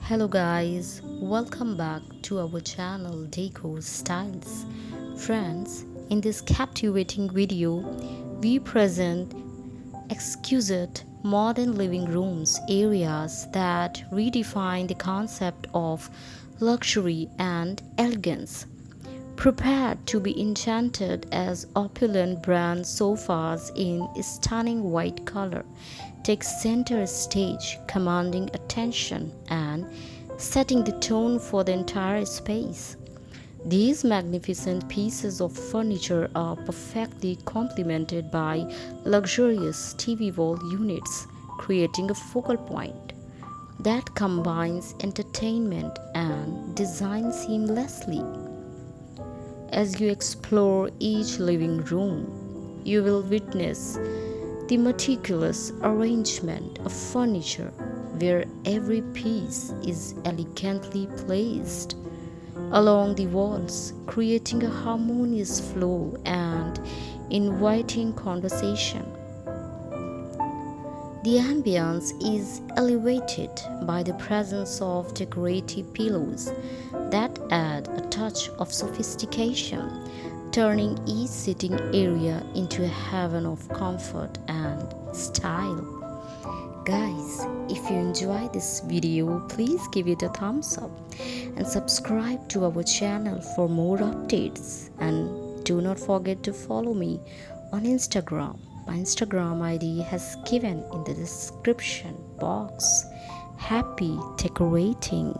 Hello guys, welcome back to our channel Decor Styles. Friends, in this captivating video, we present exquisite modern living rooms areas that redefine the concept of luxury and elegance. Prepared to be enchanted as opulent brand sofas in stunning white color take center stage, commanding attention and setting the tone for the entire space. These magnificent pieces of furniture are perfectly complemented by luxurious TV wall units, creating a focal point that combines entertainment and design seamlessly. As you explore each living room, you will witness the meticulous arrangement of furniture where every piece is elegantly placed along the walls, creating a harmonious flow and inviting conversation. The ambience is elevated by the presence of decorative pillows that add a touch of sophistication, turning each sitting area into a heaven of comfort and style. Guys, if you enjoy this video, please give it a thumbs up and subscribe to our channel for more updates. And do not forget to follow me on Instagram. My Instagram ID has given in the description box. Happy decorating!